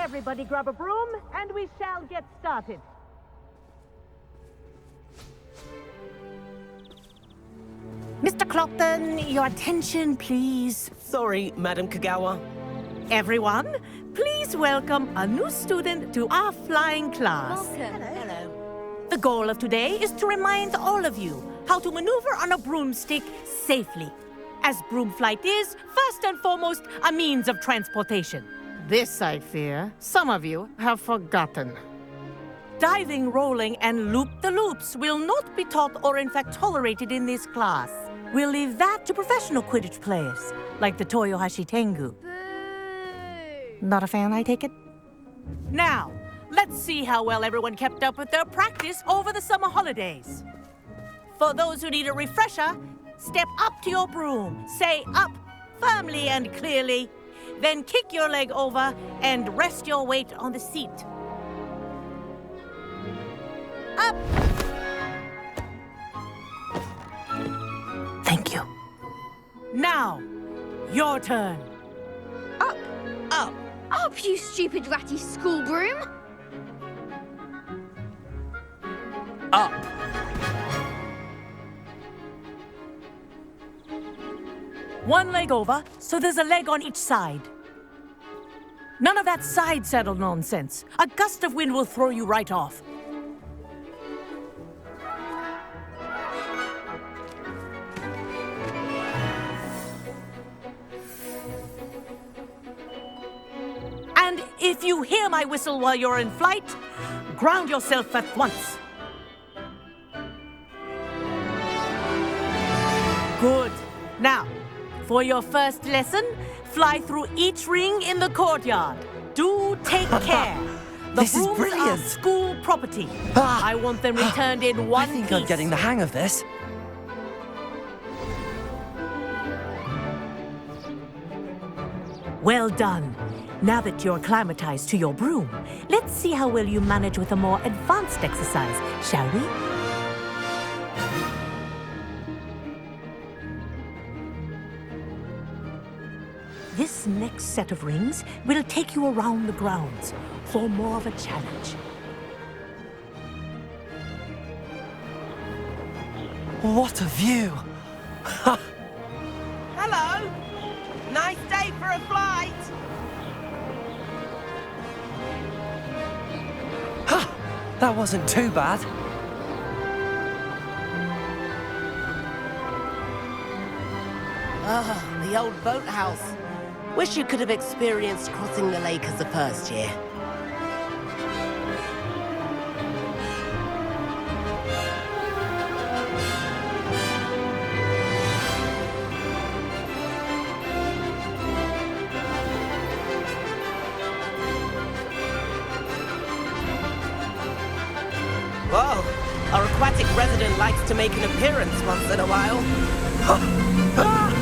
Everybody grab a broom, and we shall get started. Mr. Clopton, your attention, please. Sorry, Madam Kagawa. Everyone, please welcome a new student to our flying class. Welcome. Hello. The goal of today is to remind all of you how to maneuver on a broomstick safely, as broom flight is, first and foremost, a means of transportation. This, I fear, some of you have forgotten. Diving, rolling, and loop-the-loops will not be taught or in fact tolerated in this class. We'll leave that to professional Quidditch players, like the Toyohashi Tengu. Boo! Not a fan, I take it? Now, let's see how well everyone kept up with their practice over the summer holidays. For those who need a refresher, step up to your broom, say up firmly and clearly, then kick your leg over and rest your weight on the seat. Up! Thank you. Now, your turn. Up! Up. Up, you stupid ratty school broom! Up. One leg over, so there's a leg on each side. None of that side saddle nonsense. A gust of wind will throw you right off. And if you hear my whistle while you're in flight, ground yourself at once. Good. Now, for your first lesson, fly through each ring in the courtyard. Do take care. The This is brooms brilliant. are school property. Ah. I want them returned in one I think piece. I'm getting the hang of this. Well done. Now that you're acclimatized to your broom, let's see how well you manage with a more advanced exercise, shall we? This next set of rings will take you around the grounds for more of a challenge. What a view! Hello. Nice day for a flight. That wasn't too bad. Ah, the old boathouse. Wish you could have experienced crossing the lake as a first year. Whoa, our aquatic resident likes to make an appearance once in a while. Ha!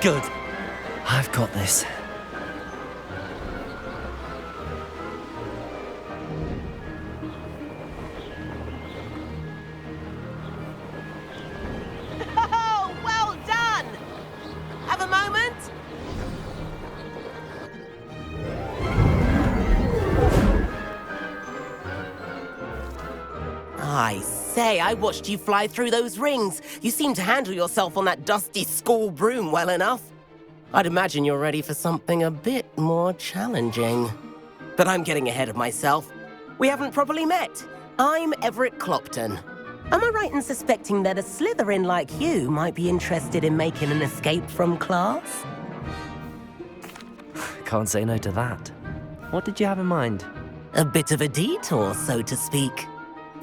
Good. I've got this. Oh, well done! Have a moment? I say, I watched you fly through those rings. You seem to handle yourself on that dusty school broom well enough. I'd imagine you're ready for something a bit more challenging. But I'm getting ahead of myself. We haven't properly met. I'm Everett Clopton. Am I right in suspecting that a Slytherin like you might be interested in making an escape from class? Can't say no to that. What did you have in mind? A bit of a detour, so to speak.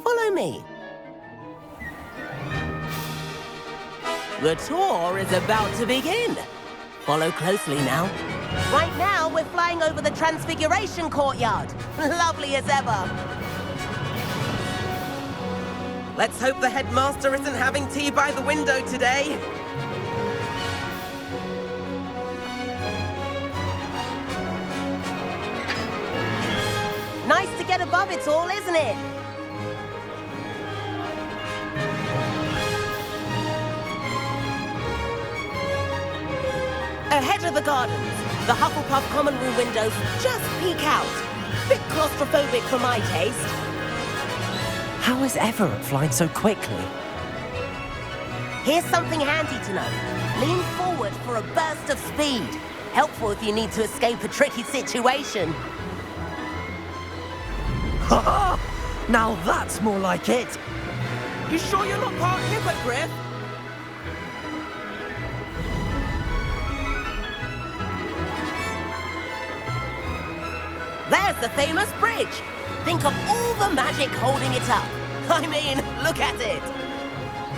Follow me. The tour is about to begin. Follow closely now. Right now, we're flying over the Transfiguration Courtyard. Lovely as ever. Let's hope the headmaster isn't having tea by the window today. get above it all, isn't it? Ahead of the gardens, the Hufflepuff common room windows just peek out. Bit claustrophobic for my taste. How is Everett flying so quickly? Here's something handy to know. Lean forward for a burst of speed. Helpful if you need to escape a tricky situation. Ha! Now that's more like it! You sure you're not part hippogriff? There's the famous bridge. Think of all the magic holding it up. I mean, look at it.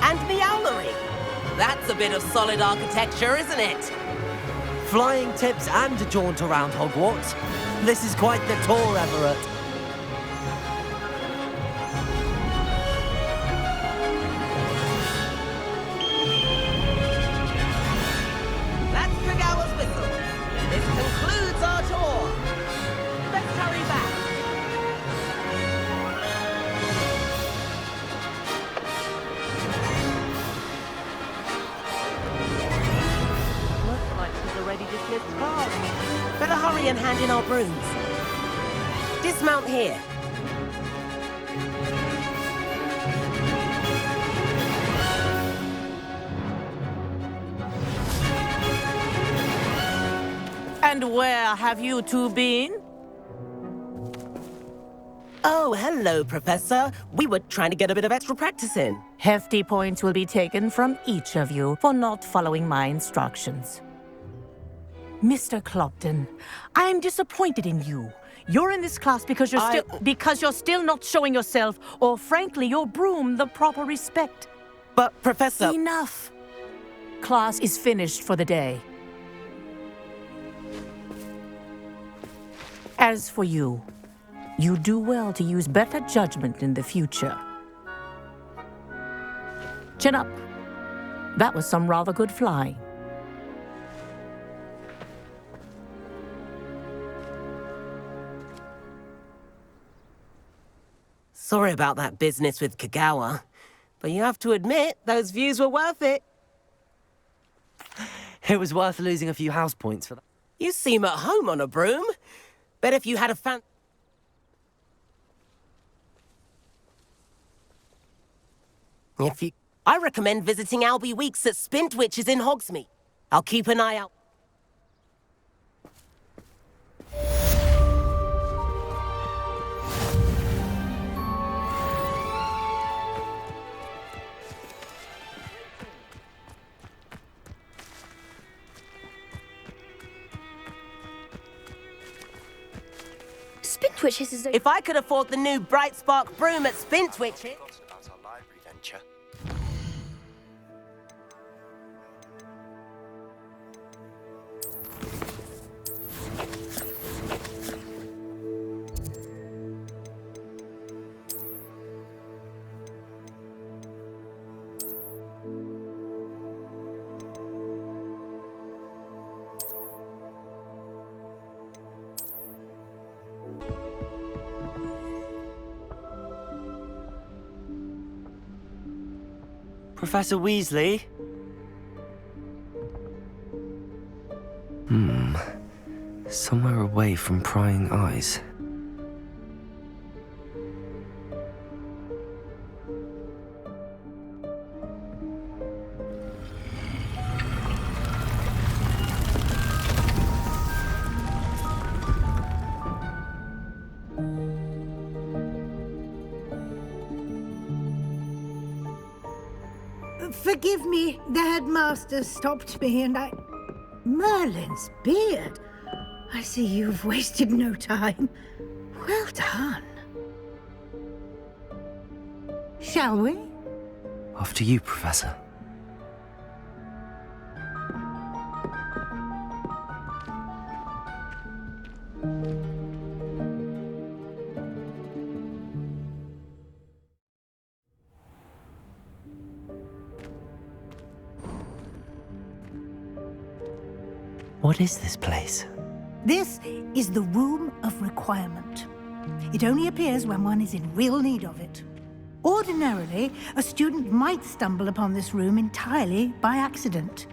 And the owlery. That's a bit of solid architecture, isn't it? Flying tips and a jaunt around Hogwarts. This is quite the tour, Everett. That's Kagawa's whistle. This concludes our tour. Let's hurry back. Looks like he's already dismissed class. Better hurry and hand in our brooms. Dismount here. And where have you two been? Oh, hello, Professor. We were trying to get a bit of extra practice in. Hefty points will be taken from each of you for not following my instructions. Mr. Clopton, I'm disappointed in you. You're in this class because you're still not showing yourself, or frankly, your broom the proper respect. But, Professor... Enough. Class is finished for the day. As for you, you do well to use better judgment in the future. Chin up. That was some rather good flying. Sorry about that business with Kagawa, but you have to admit, those views were worth it. It was worth losing a few house points for that. You seem at home on a broom. Bet if you had a I recommend visiting Albie Weeks at Spintwitches in Hogsmeade. I'll keep an eye out. Spintwitches is a... If I could afford the new Bright Spark broom at Spintwitches... About our library venture. Professor Weasley? Somewhere away from prying eyes. Forgive me, the headmaster stopped me and I... Merlin's beard. I see you've wasted no time. Well done. Shall we? After you, Professor. What is this place? This is the Room of Requirement. It only appears when one is in real need of it. Ordinarily, a student might stumble upon this room entirely by accident.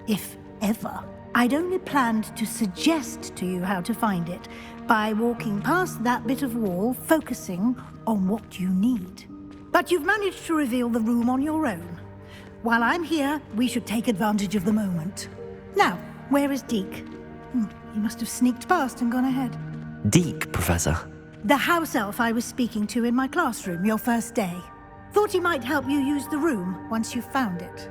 If ever. I'd only planned to suggest to you how to find it by walking past that bit of wall, focusing on what you need. But you've managed to reveal the room on your own. While I'm here, we should take advantage of the moment. Now, where is Deke? He must have sneaked past and gone ahead. Deke, Professor. The house elf I was speaking to in my classroom your first day. Thought he might help you use the room once you found it.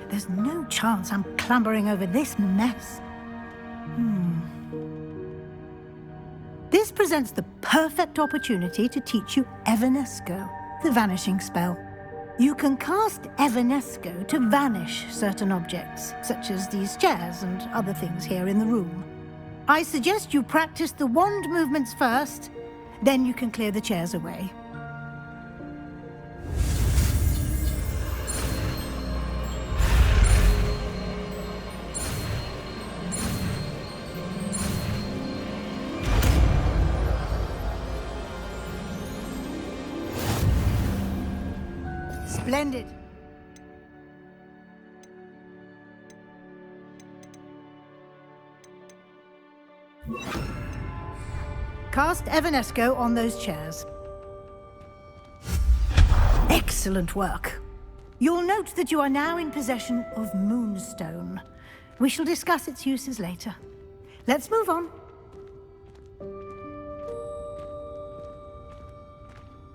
There's no chance I'm clambering over this mess. This presents the perfect opportunity to teach you Evanesco, the vanishing spell. You can cast Evanesco to vanish certain objects, such as these chairs and other things here in the room. I suggest you practice the wand movements first, then you can clear the chairs away. Splendid. Cast Evanesco on those chairs. Excellent work. You'll note that you are now in possession of Moonstone. We shall discuss its uses later. Let's move on.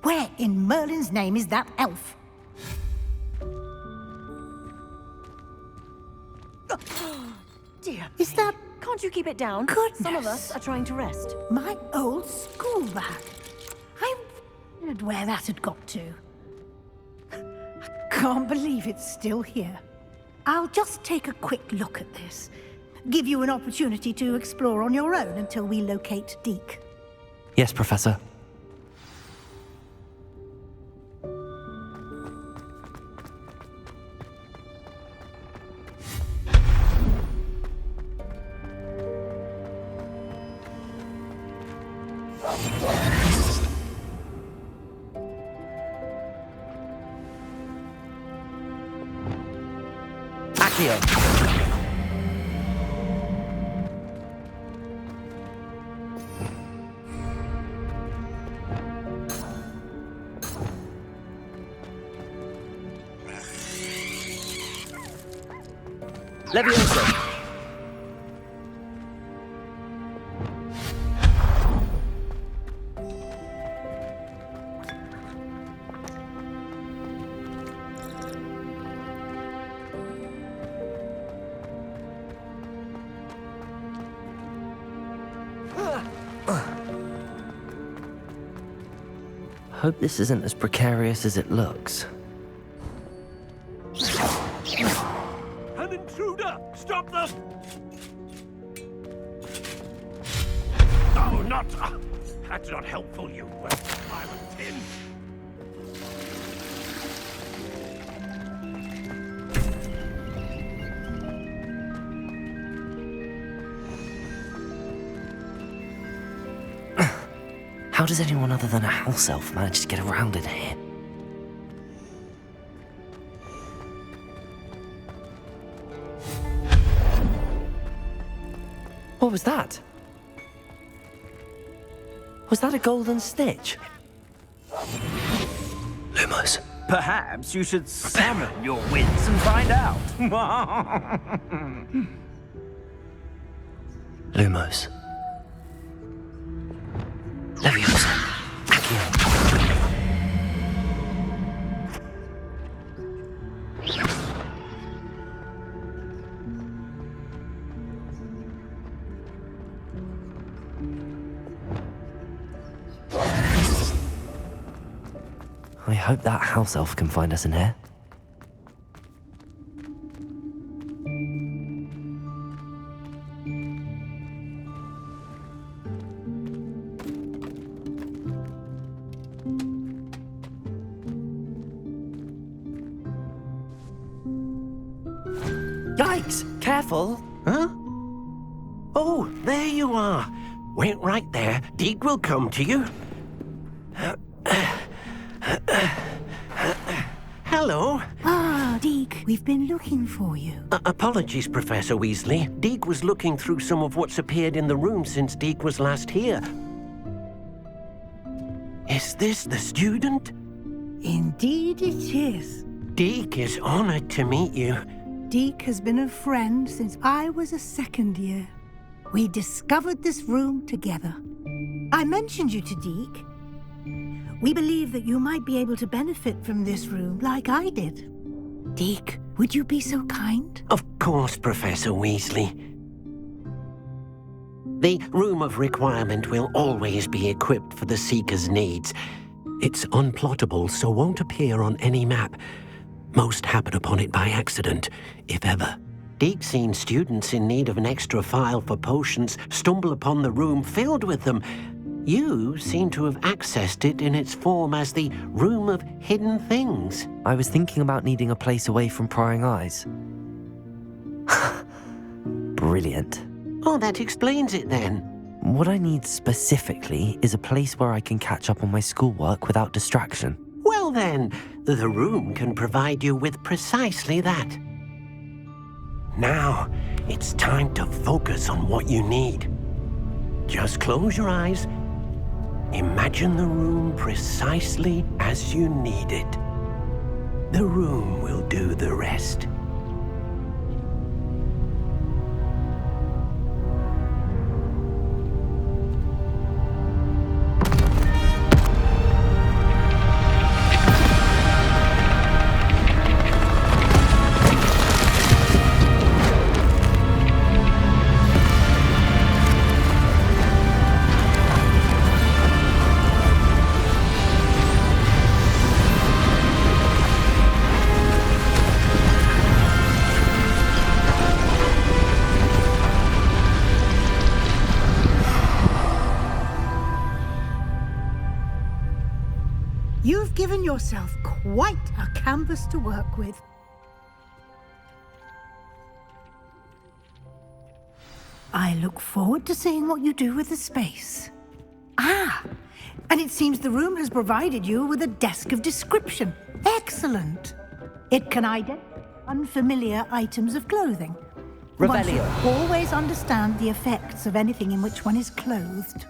Where in Merlin's name is that elf? Dear Is me. that Can't you keep it down? Goodness. Some of us are trying to rest. my old school bag? I wondered where that had got to. I can't believe it's still here. I'll just take a quick look at this. Give you an opportunity to explore on your own until we locate Deke. Yes, Professor. Accio. Leviosa. Hope this isn't as precarious as it looks. An intruder! Stop them! Oh, not... that's not helpful, you violent tin. How does anyone other than a house elf manage to get around in here? What was that? Was that a golden snitch? Lumos. Perhaps you should summon your wits and find out. Lumos. Leviosa. Accio. I hope that house elf can find us in here. Yikes! Careful! Huh? Oh, there you are. Wait right there. Deke will come to you. Hello. Ah, Deke, we've been looking for you. Apologies, Professor Weasley. Deke was looking through some of what's appeared in the room since Deke was last here. Is this the student? Indeed it is. Deke is honored to meet you. Deke has been a friend since I was a second year. We discovered this room together. I mentioned you to Deke. We believe that you might be able to benefit from this room like I did. Deke, would you be so kind? Of course, Professor Weasley. The Room of Requirement will always be equipped for the Seeker's needs. It's unplottable, so won't appear on any map. Most happen upon it by accident, if ever. Deke's seen students in need of an extra file for potions stumble upon the room filled with them. You seem to have accessed it in its form as the Room of Hidden Things. I was thinking about needing a place away from prying eyes. Brilliant. Oh, that explains it then. What I need specifically is a place where I can catch up on my schoolwork without distraction. Well then, the room can provide you with precisely that. Now, it's time to focus on what you need. Just close your eyes. Imagine the room precisely as you need it. The room will do the rest. You've given yourself quite a canvas to work with. I look forward to seeing what you do with the space. Ah, and it seems the room has provided you with a desk of description. Excellent. It can identify unfamiliar items of clothing. One should Revelio. always understand the effects of anything in which one is clothed.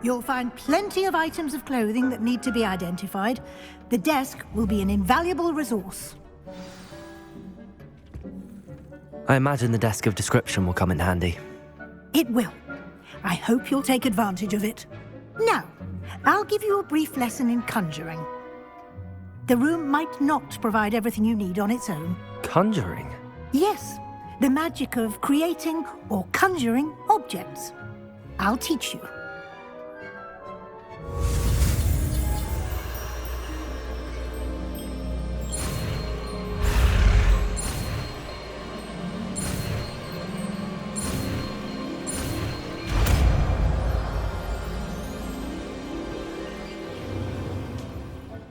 You'll find plenty of items of clothing that need to be identified. The desk will be an invaluable resource. I imagine the desk of description will come in handy. It will. I hope you'll take advantage of it. Now, I'll give you a brief lesson in conjuring. The room might not provide everything you need on its own. Conjuring? Yes, the magic of creating or conjuring objects. I'll teach you.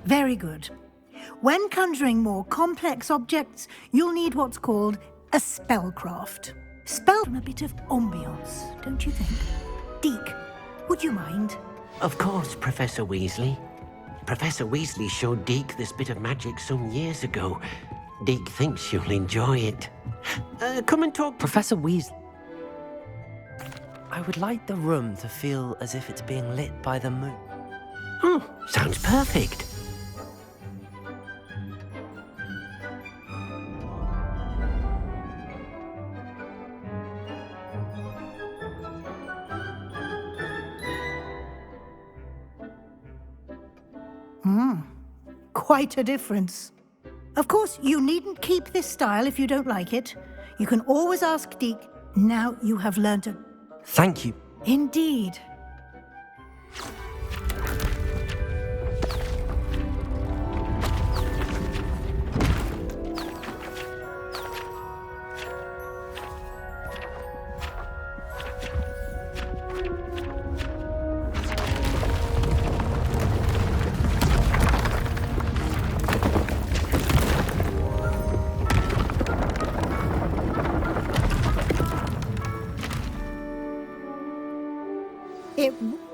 Very good. When conjuring more complex objects, you'll need what's called a spellcraft. Spell from a bit of ambiance, don't you think? Deke, would you mind? Of course, Professor Weasley. Professor Weasley showed Deke this bit of magic some years ago. Deke thinks you'll enjoy it. Come and talk. Professor Weasley. I would like the room to feel as if it's being lit by the moon. Oh, sounds perfect. Quite a difference. Of course, you needn't keep this style if you don't like it. You can always ask Deke. Now you have learnt it. Thank you. Indeed.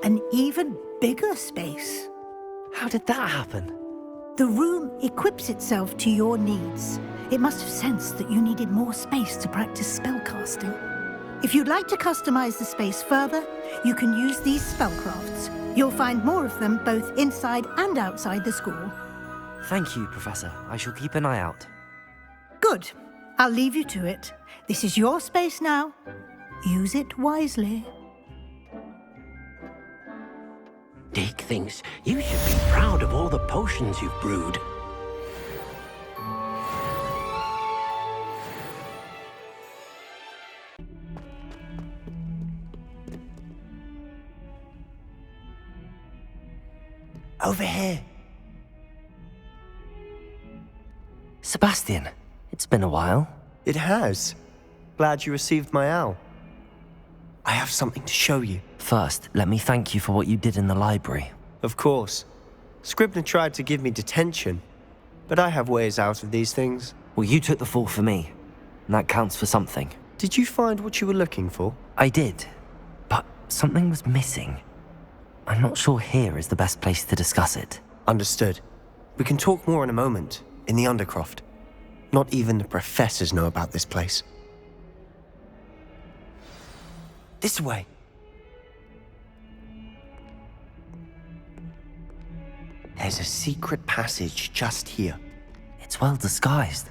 an even bigger space. How did that happen? The room equips itself to your needs. It must have sensed that you needed more space to practice spellcasting. If you'd like to customize the space further, you can use these spellcrafts. You'll find more of them both inside and outside the school. Thank you, Professor. I shall keep an eye out. Good. I'll leave you to it. This is your space now. Use it wisely. Dick thinks you should be proud of all the potions you've brewed. Over here. Sebastian, it's been a while. It has. Glad you received my owl. I have something to show you. First, let me thank you for what you did in the library. Of course. Scribner tried to give me detention, but I have ways out of these things. Well, you took the fall for me, and that counts for something. Did you find what you were looking for? I did, but something was missing. I'm not sure here is the best place to discuss it. Understood. We can talk more in a moment, in the Undercroft. Not even the professors know about this place. This way. There's a secret passage just here. It's well disguised.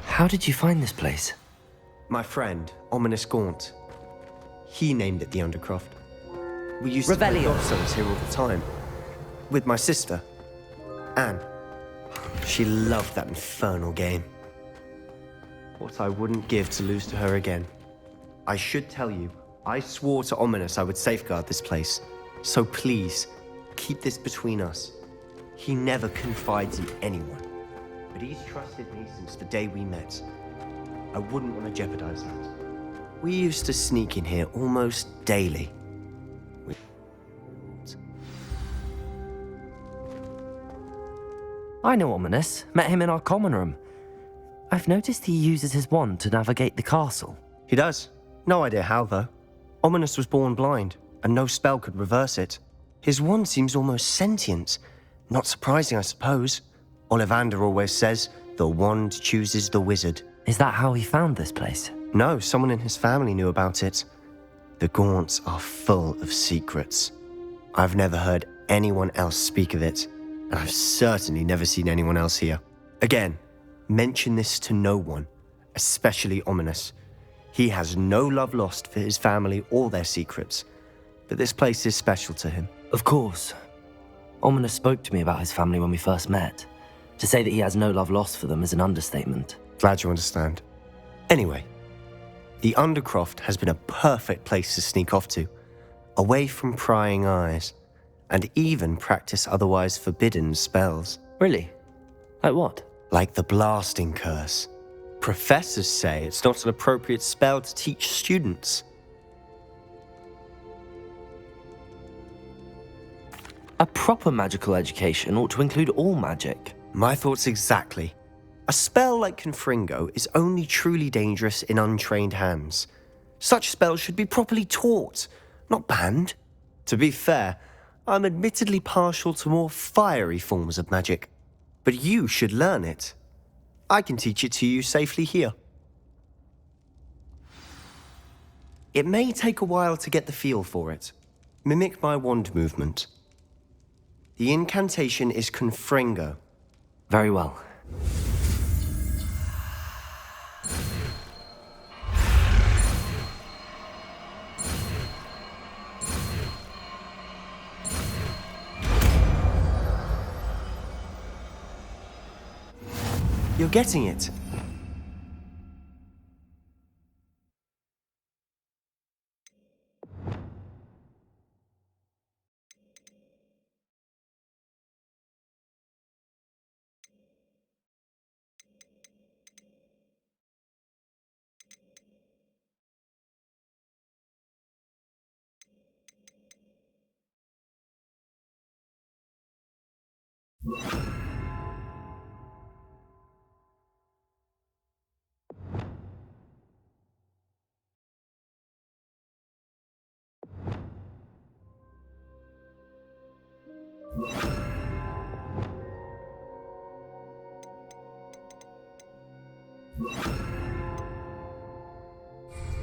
How did you find this place? My friend, Ominous Gaunt. He named it the Undercroft. We used to play Revelio. gobstones here all the time. With my sister, Anne. She loved that infernal game. What I wouldn't give to lose to her again. I should tell you, I swore to Ominous I would safeguard this place. So please, keep this between us. He never confides in anyone. But he's trusted me since the day we met. I wouldn't want to jeopardize that. We used to sneak in here almost daily. I know Ominous. Met him in our common room. I've noticed he uses his wand to navigate the castle. He does. No idea how, though. Ominous was born blind, and no spell could reverse it. His wand seems almost sentient. Not surprising, I suppose. Ollivander always says, the wand chooses the wizard. Is that how he found this place? No, someone in his family knew about it. The Gaunts are full of secrets. I've never heard anyone else speak of it, and I've certainly never seen anyone else here. Again, mention this to no one, especially Ominous. He has no love lost for his family or their secrets, but this place is special to him. Of course. Ominous spoke to me about his family when we first met. To say that he has no love lost for them is an understatement. Glad you understand. Anyway, the Undercroft has been a perfect place to sneak off to, away from prying eyes, and even practice otherwise forbidden spells. Really? Like what? Like the blasting curse. Professors say it's not an appropriate spell to teach students. A proper magical education ought to include all magic. My thoughts exactly. A spell like Confringo is only truly dangerous in untrained hands. Such spells should be properly taught, not banned. To be fair, I'm admittedly partial to more fiery forms of magic. But you should learn it. I can teach it to you safely here. It may take a while to get the feel for it. Mimic my wand movement. The incantation is Confringo. Very well. You're getting it.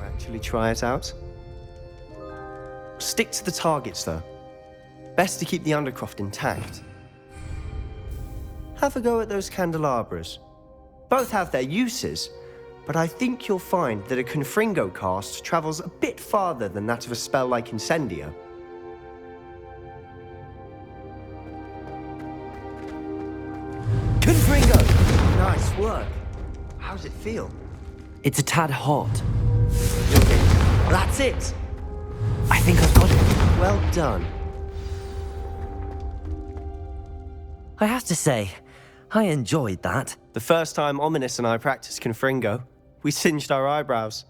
Actually try it out. Stick to the targets, though. Best to keep the Undercroft intact. Have a go at those candelabras. Both have their uses, but I think you'll find that a Confringo cast travels a bit farther than that of a spell like Incendio. Confringo! Nice work. How's it feel? It's a tad hot. Okay, that's it. I think I've got it. Well done. I have to say, I enjoyed that. The first time Ominous and I practiced Confringo, we singed our eyebrows.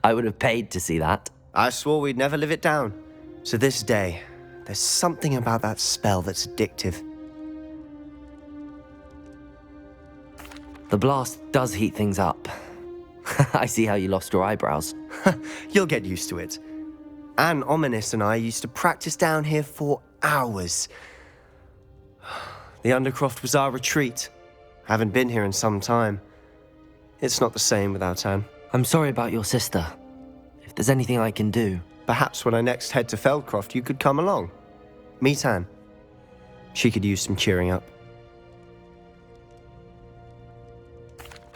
I would have paid to see that. I swore we'd never live it down. So this day, there's something about that spell that's addictive. The blast does heat things up. I see how you lost your eyebrows. You'll get used to it. Anne, Ominous and I used to practice down here for hours. The Undercroft was our retreat. Haven't been here in some time. It's not the same without Anne. I'm sorry about your sister. If there's anything I can do... Perhaps when I next head to Feldcroft, you could come along. Meet Anne. She could use some cheering up.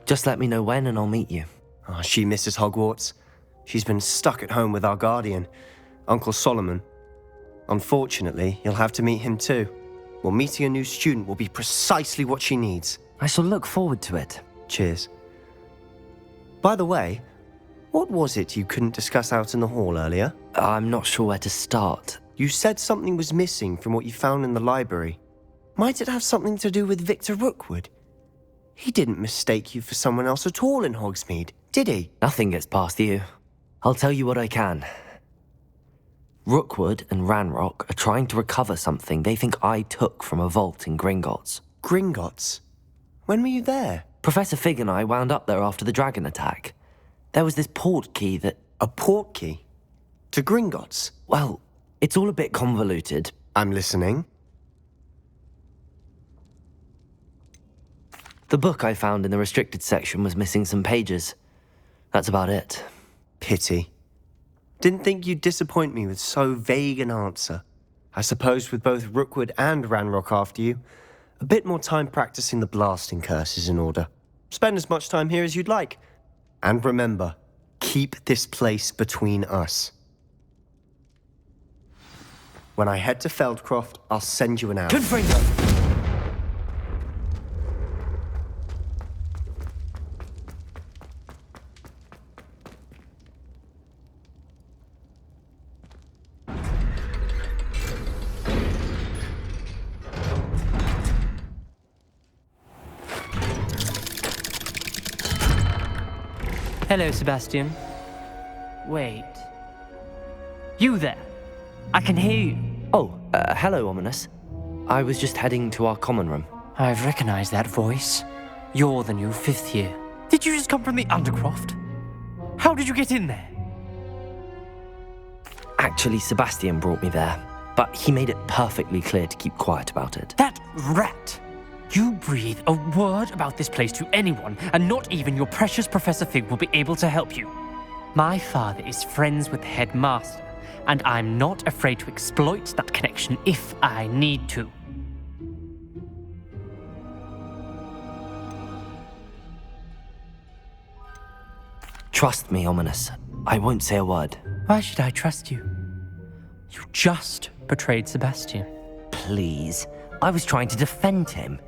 Just let me know when and I'll meet you. Oh, she misses Hogwarts. She's been stuck at home with our guardian, Uncle Solomon. Unfortunately, you'll have to meet him too. Well, meeting a new student will be precisely what she needs. I shall look forward to it. Cheers. By the way, what was it you couldn't discuss out in the hall earlier? I'm not sure where to start. You said something was missing from what you found in the library. Might it have something to do with Victor Rookwood? He didn't mistake you for someone else at all in Hogsmeade, did he? Nothing gets past you. I'll tell you what I can. Rookwood and Ranrock are trying to recover something they think I took from a vault in Gringotts. Gringotts? When were you there? Professor Fig and I wound up there after the dragon attack. There was this port key that... A port key? To Gringotts? Well, it's all a bit convoluted. I'm listening. The book I found in the restricted section was missing some pages. That's about it. Pity. Didn't think you'd disappoint me with so vague an answer. I suppose with both Rookwood and Ranrock after you, a bit more time practicing the blasting curse is in order. Spend as much time here as you'd like. And remember, keep this place between us. When I head to Feldcroft, I'll send you an hour. Confringo! Hello, Sebastian. Wait. You there? I can hear you. Oh, hello, Ominous. I was just heading to our common room. I've recognized that voice. You're the new 5th year. Did you just come from the Undercroft? How did you get in there? Actually, Sebastian brought me there, but he made it perfectly clear to keep quiet about it. That rat! You breathe a word about this place to anyone, and not even your precious Professor Fig will be able to help you. My father is friends with the headmaster, and I'm not afraid to exploit that connection if I need to. Trust me, Ominous. I won't say a word. Why should I trust you? You just betrayed Sebastian. Please. I was trying to defend him.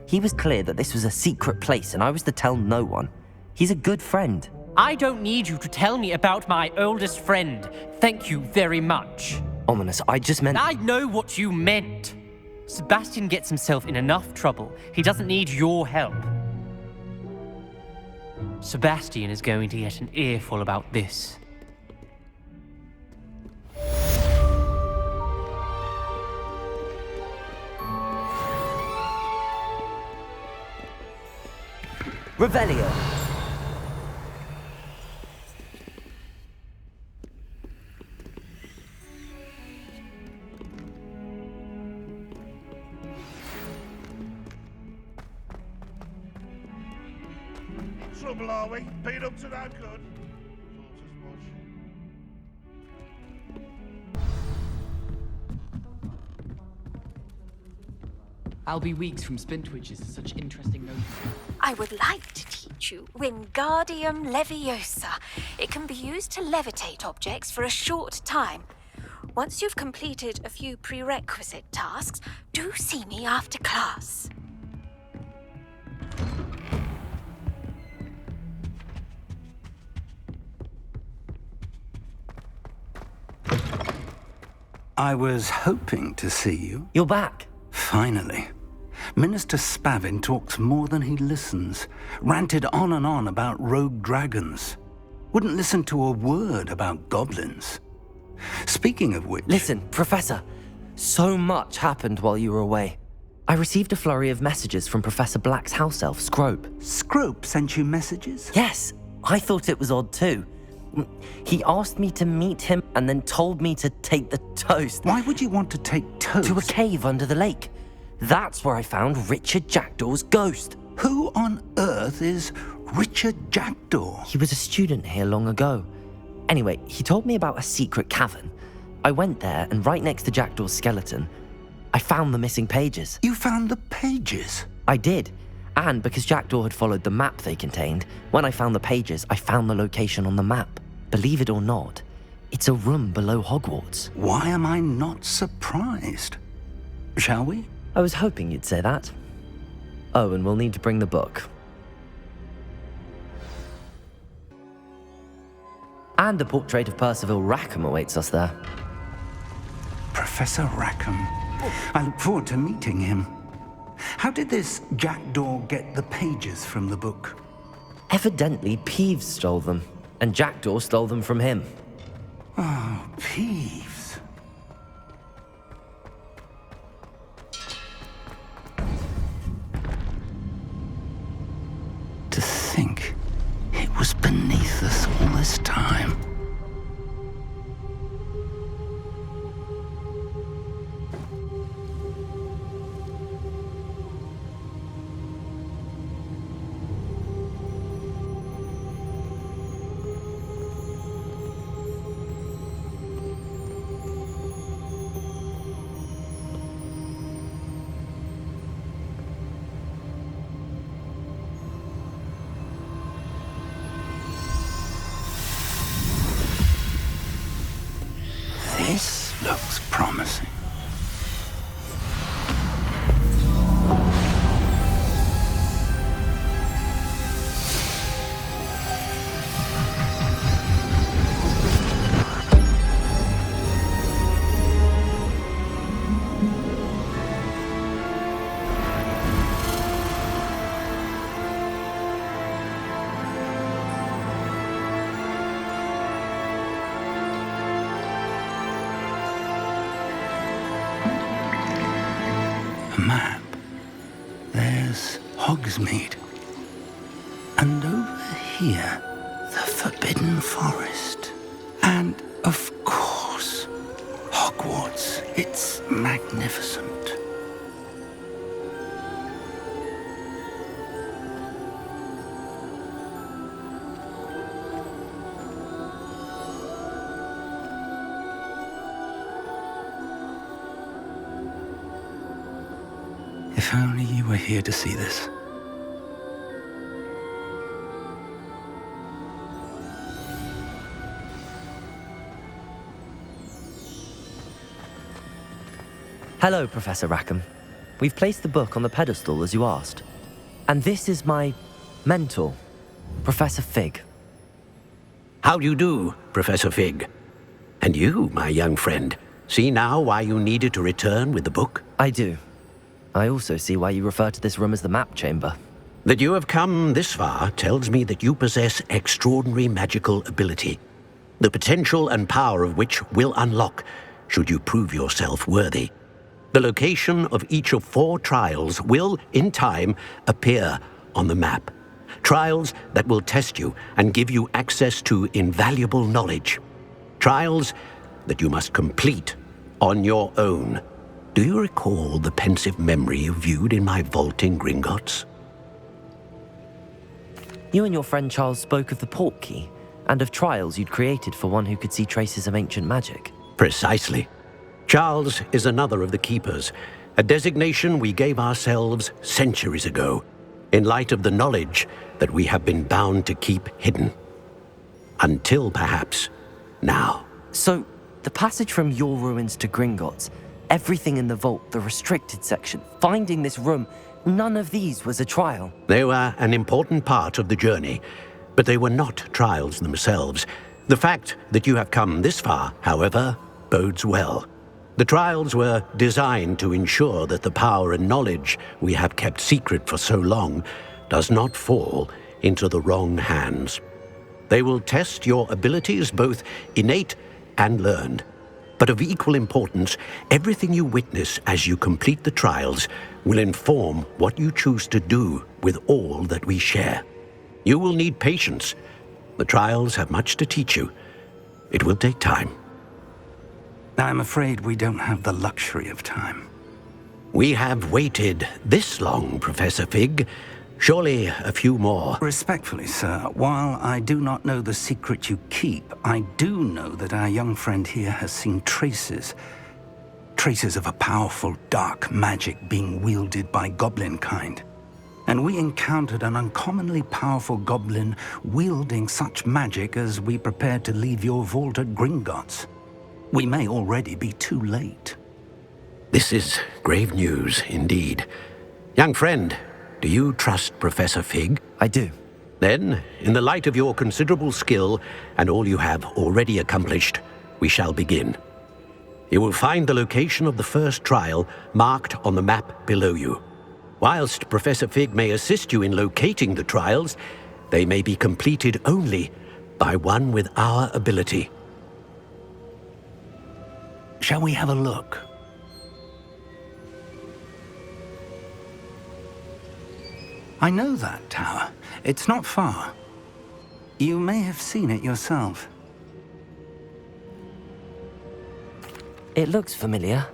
He was clear that this was a secret place and I was to tell no one. He's a good friend. I don't need you to tell me about my oldest friend. Thank you very much. Ominous, I just meant... I know what you meant. Sebastian gets himself in enough trouble. He doesn't need your help. Sebastian is going to get an earful about this. Revelio. Trouble, are we? Been up to no good. Thought as much. I'll be weeks from Spintwitches is such interesting notes. I would like to teach you Wingardium Leviosa. It can be used to levitate objects for a short time. Once you've completed a few prerequisite tasks, do see me after class. I was hoping to see you. You're back. Finally. Minister Spavin talks more than he listens. Ranted on and on about rogue dragons. Wouldn't listen to a word about goblins. Speaking of which... Listen, Professor. So much happened while you were away. I received a flurry of messages from Professor Black's house elf, Scrope. Scrope sent you messages? Yes. I thought it was odd too. He asked me to meet him and then told me to take the toast. Why would you want to take toast? To a cave under the lake. That's where I found Richard Jackdaw's ghost. Who on earth is Richard Jackdaw? He was a student here long ago. Anyway, he told me about a secret cavern. I went there, and right next to Jackdaw's skeleton, I found the missing pages. You found the pages? I did. And because Jackdaw had followed the map they contained, when I found the pages, I found the location on the map. Believe it or not, it's a room below Hogwarts. Why am I not surprised? Shall we? I was hoping you'd say that. Oh, and we'll need to bring the book. And a portrait of Percival Rackham awaits us there. Professor Rackham. I look forward to meeting him. How did this Jackdaw get the pages from the book? Evidently, Peeves stole them, and Jackdaw stole them from him. Oh, Peeves. To think it was beneath us all this time. This looks promising. Map. There's Hogsmeade. And over here, the Forbidden Forest. And, of course, Hogwarts. It's magnificent. If only you were here to see this. Hello, Professor Rackham. We've placed the book on the pedestal as you asked. And this is my mentor, Professor Fig. How do you do, Professor Fig? And you, my young friend, see now why you needed to return with the book? I do. I also see why you refer to this room as the map chamber. That you have come this far tells me that you possess extraordinary magical ability, the potential and power of which will unlock should you prove yourself worthy. The location of each of 4 trials will, in time, appear on the map, Trials that will test you and give you access to invaluable knowledge. Trials that you must complete on your own. Do you recall the pensive memory you viewed in my vault in Gringotts? You and your friend Charles spoke of the port key and of trials you'd created for one who could see traces of ancient magic. Precisely. Charles is another of the Keepers, a designation we gave ourselves centuries ago, in light of the knowledge that we have been bound to keep hidden. Until, perhaps, now. So, the passage from your ruins to Gringotts, everything in the vault, the restricted section, finding this room, none of these was a trial. They were an important part of the journey, but they were not trials themselves. The fact that you have come this far, however, bodes well. The trials were designed to ensure that the power and knowledge we have kept secret for so long does not fall into the wrong hands. They will test your abilities, both innate and learned. But of equal importance, everything you witness as you complete the trials will inform what you choose to do with all that we share. You will need patience. The trials have much to teach you. It will take time. I'm afraid we don't have the luxury of time. We have waited this long, Professor Fig. Surely a few more. Respectfully, sir, while I do not know the secret you keep, I do know that our young friend here has seen traces of a powerful dark magic being wielded by goblin kind. And we encountered an uncommonly powerful goblin wielding such magic as we prepared to leave your vault at Gringotts. We may already be too late. This is grave news, indeed. Young friend, do you trust Professor Fig? I do. Then, in the light of your considerable skill and all you have already accomplished, we shall begin. You will find the location of the first trial marked on the map below you. Whilst Professor Fig may assist you in locating the trials, they may be completed only by one with our ability. Shall we have a look? I know that tower. It's not far. You may have seen it yourself. It looks familiar.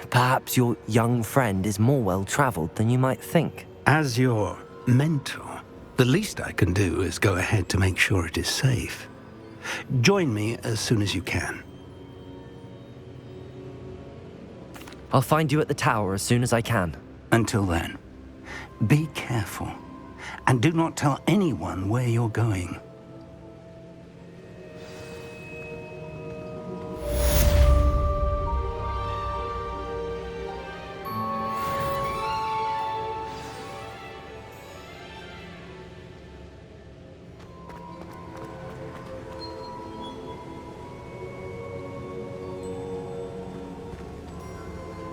Perhaps your young friend is more well-traveled than you might think. As your mentor, the least I can do is go ahead to make sure it is safe. Join me as soon as you can. I'll find you at the tower as soon as I can. Until then, be careful, and do not tell anyone where you're going.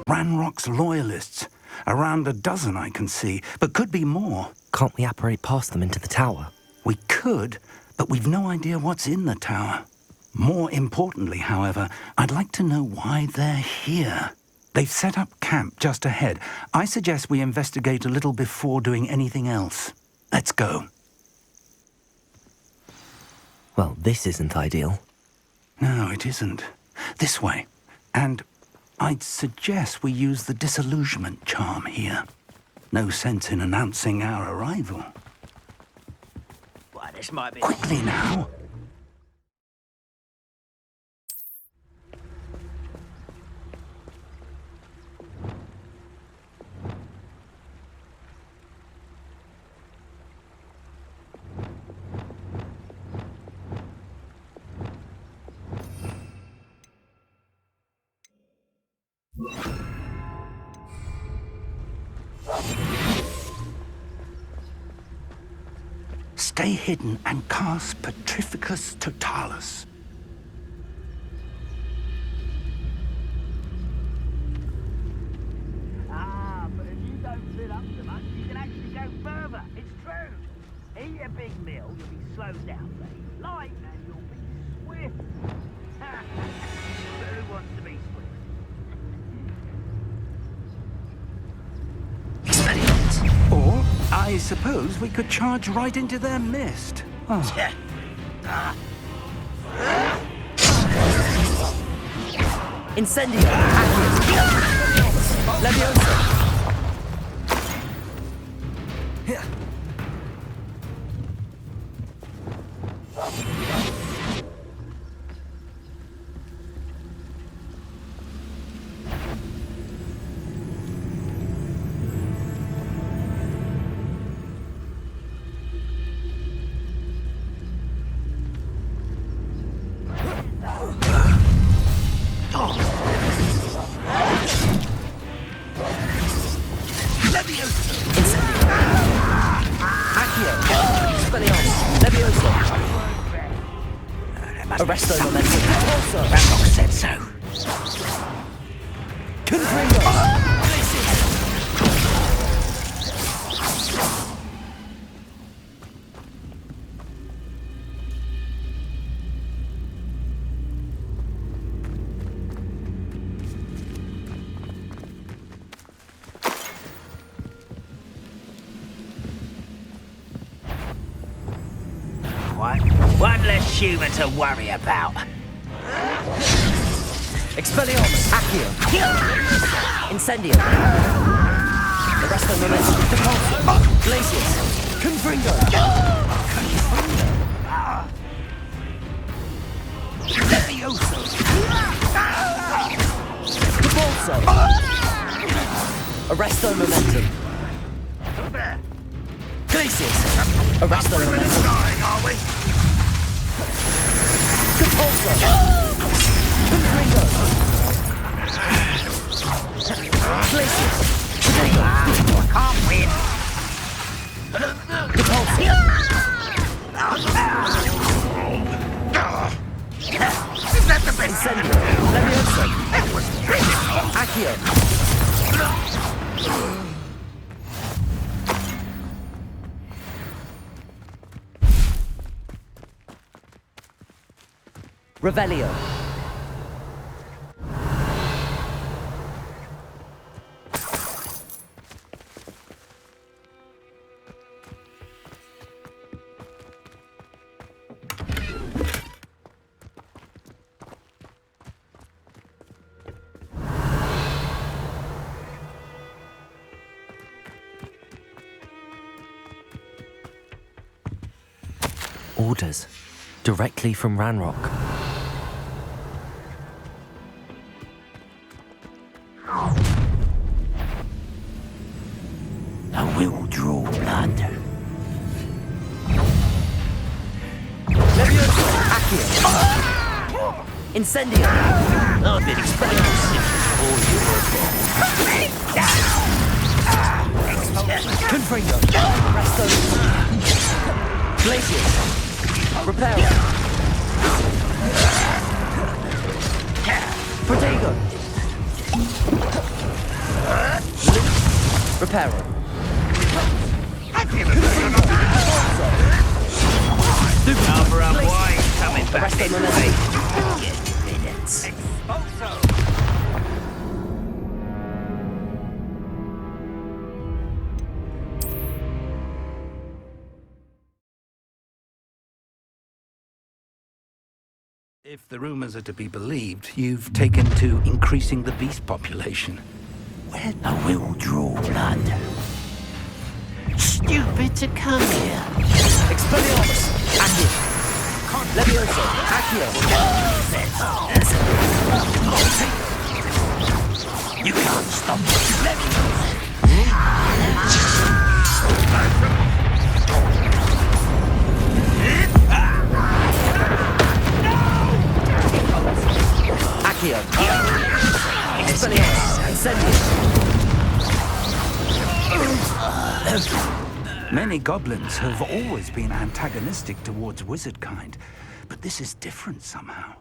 Ranrock's loyalists. Around a dozen I can see, but could be more. Can't we apparate past them into the tower? We could, but we've no idea what's in the tower. More importantly, however, I'd like to know why they're here. They've set up camp just ahead. I suggest we investigate a little before doing anything else. Let's go. Well, this isn't ideal. No, it isn't. This way. And I'd suggest we use the disillusionment charm here. No sense in announcing our arrival. Why, this might be... Quickly now! Stay hidden and cast Petrificus Totalis. But if you don't fill up so much, you can actually go further. It's true. Eat a big meal, you'll be slowed down, but eat light and you'll be swift. But who wants to be swift? Or I I suppose we could charge right into their mist. Oh. Incendio! Accio! Leviosa! Arresto momentum. Also, Ramrock said so. Confringo! One less human to worry about. Expelliarmus! Accio! Incendio! Arresto momentum. Depulso! Glacius! Confringo! Levioso! Depulso! Arresto momentum. Glacius! Arresto momentum. Are we? Depulso! Confringo! Glacius! Can't win. Depulso! Is that the best? Incendio! Leviosa! Accio! Revelio. Orders. Directly from Ranrock. I will draw blood. Leviosa! Accio! Incendio! I've been expecting all Confringo! Resto! Glacius! Reparo! Protego! Reparo! Alpha and White coming back Resto this momentum. way. Get minutes. If the rumors are to be believed, you've taken to increasing the beast population. Where I will draw blood. Stupid to come here. Expelliarmus! Accio! Leviosa! Accio! You can't stop Accio! Expelliarmus! Incendio! Many goblins have always been antagonistic towards wizard kind, but this is different somehow.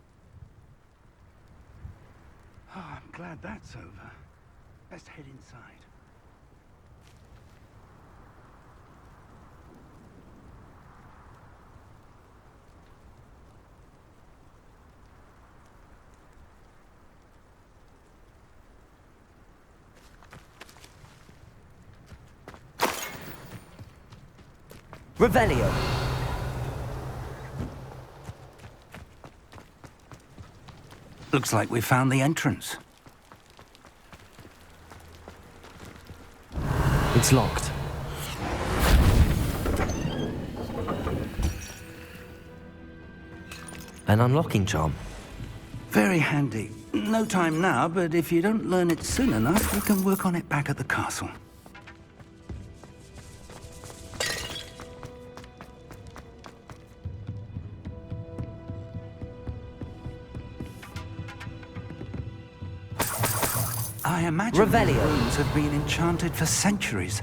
Oh, I'm glad that's over. Best head inside. Revelio. Looks like we found the entrance. It's locked. An unlocking charm. Very handy. No time now, but if you don't learn it soon enough, we can work on it back at the castle. I imagine the rooms have been enchanted for centuries.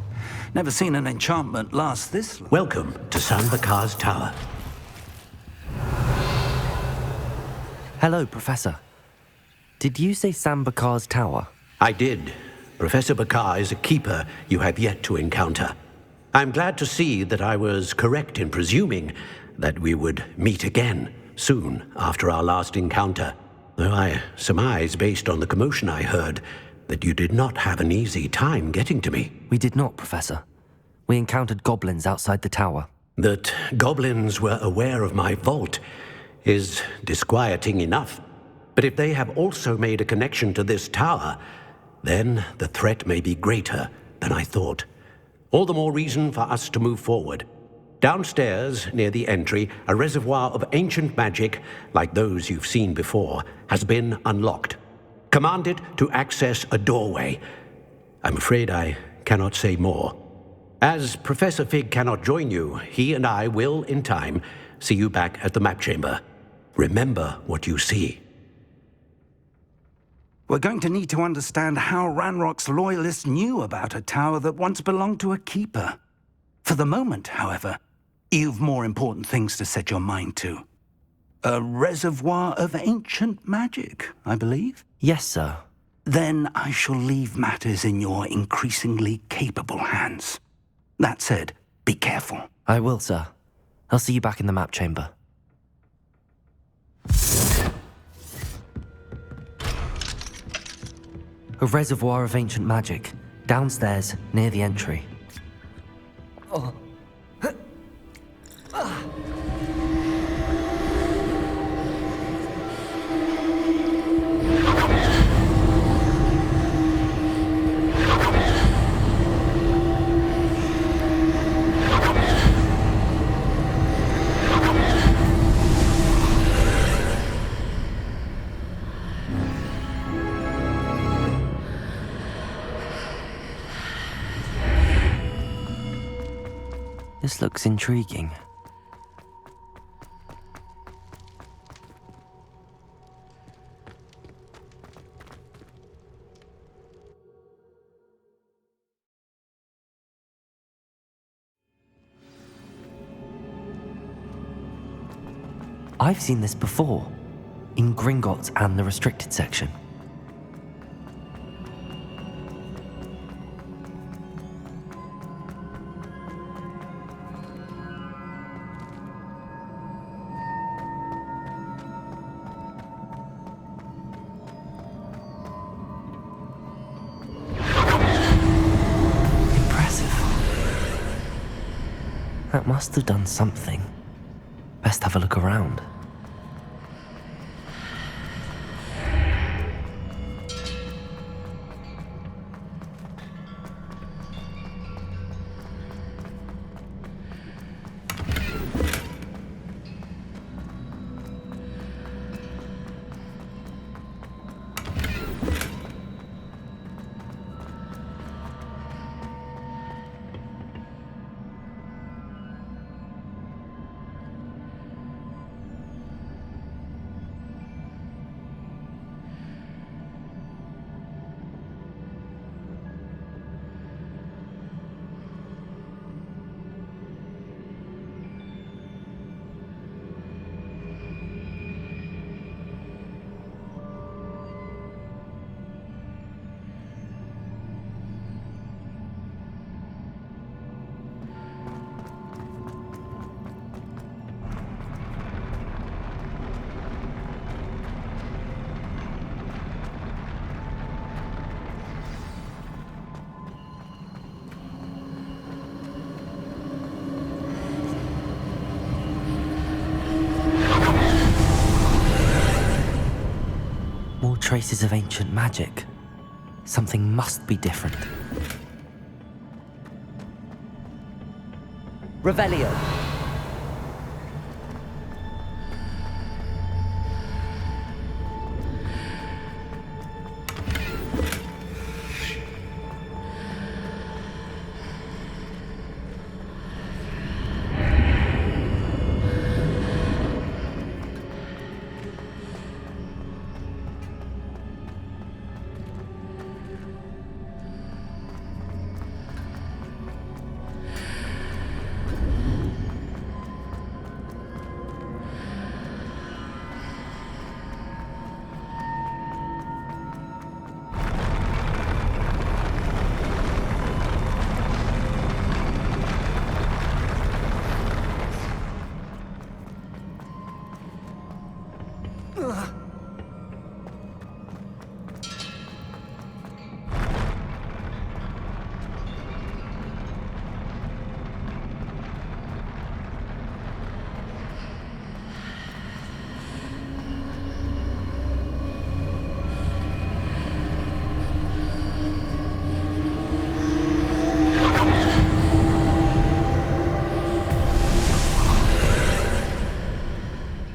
Never seen an enchantment last this long. Welcome to San Bakar's Tower. Hello, Professor. Did you say San Bakar's Tower? I did. Professor Bakar is a keeper you have yet to encounter. I'm glad to see that I was correct in presuming that we would meet again soon after our last encounter, though I surmise, based on the commotion I heard, that you did not have an easy time getting to me. We did not, Professor. We encountered goblins outside the tower. That goblins were aware of my vault is disquieting enough. But if they have also made a connection to this tower, then the threat may be greater than I thought. All the more reason for us to move forward. Downstairs, near the entry, a reservoir of ancient magic, like those you've seen before, has been unlocked. Command it to access a doorway. I'm afraid I cannot say more. As Professor Fig cannot join you, he and I will, in time, see you back at the map chamber. Remember what you see. We're going to need to understand how Ranrock's loyalists knew about a tower that once belonged to a keeper. For the moment, however, you've more important things to set your mind to. A reservoir of ancient magic, I believe? Yes, sir. Then I shall leave matters in your increasingly capable hands. That said, be careful. I will, sir. I'll see you back in the map chamber. A reservoir of ancient magic, downstairs, near the entry. Oh. This looks intriguing. I've seen this before, in Gringotts and the restricted section. That must have done something. Best have a look around. traces of ancient magic. Something must be different. Revelio.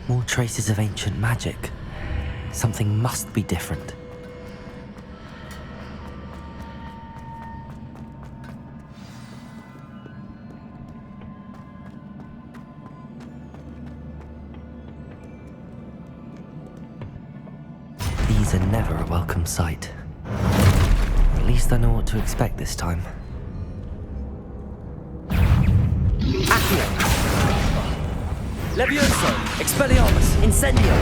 More traces of ancient magic. Something must be different. These are never a welcome sight. At least I know what to expect this time. Accio! Levioso! Expelliarmus! Incendio!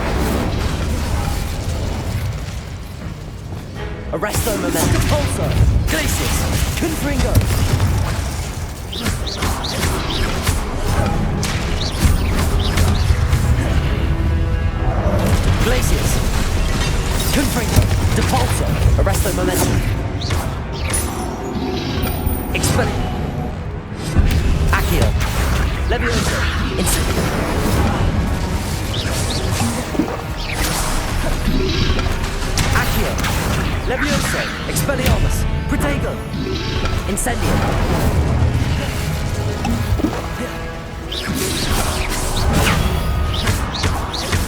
Arresto Momentum! Pulso! Glacius! Confringo! Glacius! Confringo! Depulso! Arresto Momentum! Expelliarmus! Accio! Levioso! Incendio! Accio! Levioso! Expelliarmus! Protego! Incendio!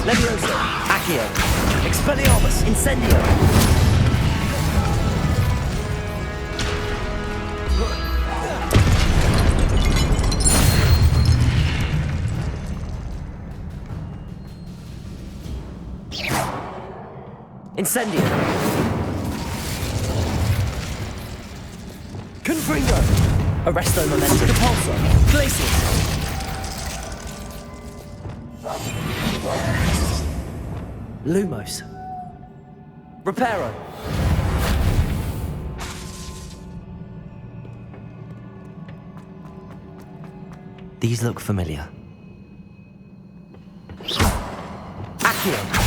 Levioso! Accio! Expelliarmus! Incendio! Incendio! Confringo! Arresto Momentum! Depulso! Glacius! Lumos! Reparo! These look familiar. Accio!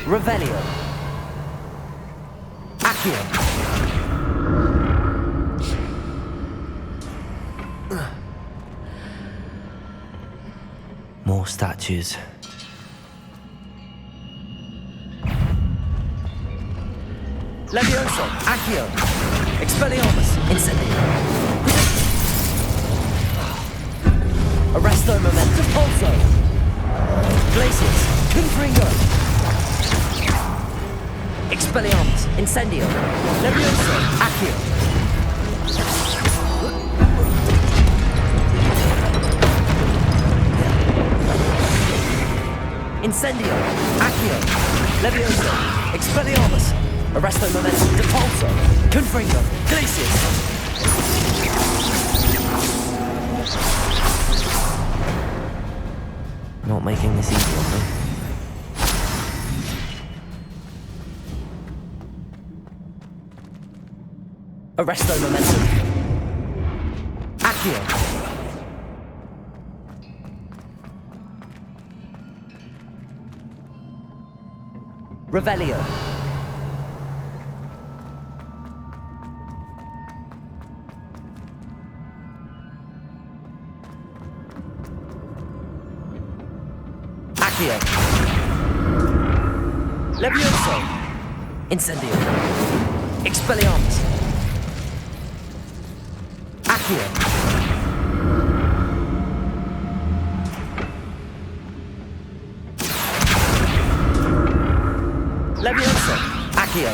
Revelio. Accio. More statues. Levioso, Accio, Expelliarmus, Incendio. Arresto Momentum, Pulso. Glacius, Confringo. Expelliarmus, Incendio. Levioso, Accio. Incendio, Accio, Levioso, Expelliarmus, Arresto Momentum, Depulso, Confringo, Glacius. Not making this easy on me. Arresto Momentum. Accio. Revelio. Accio. Levioso. Incendio. Expelliarmus. Accio. Levioso. Accio.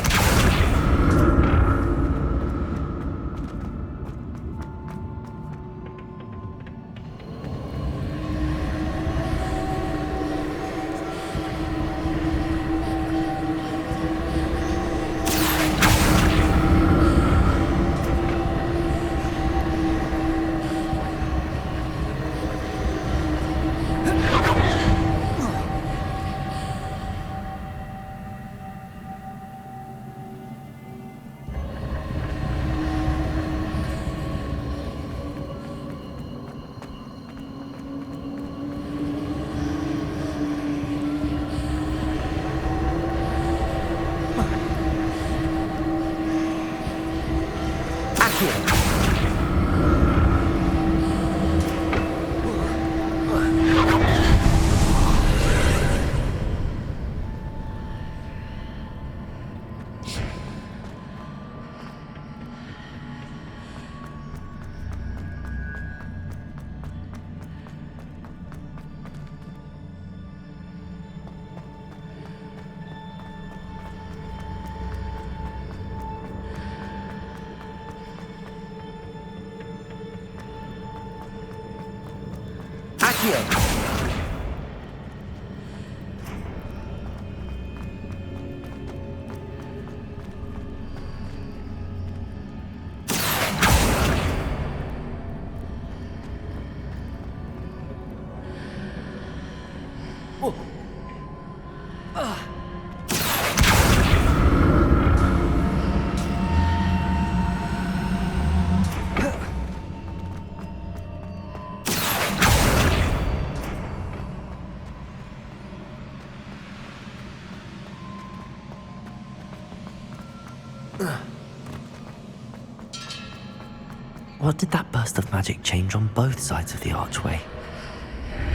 What did that burst of magic change on both sides of the archway?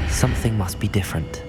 Something must be different.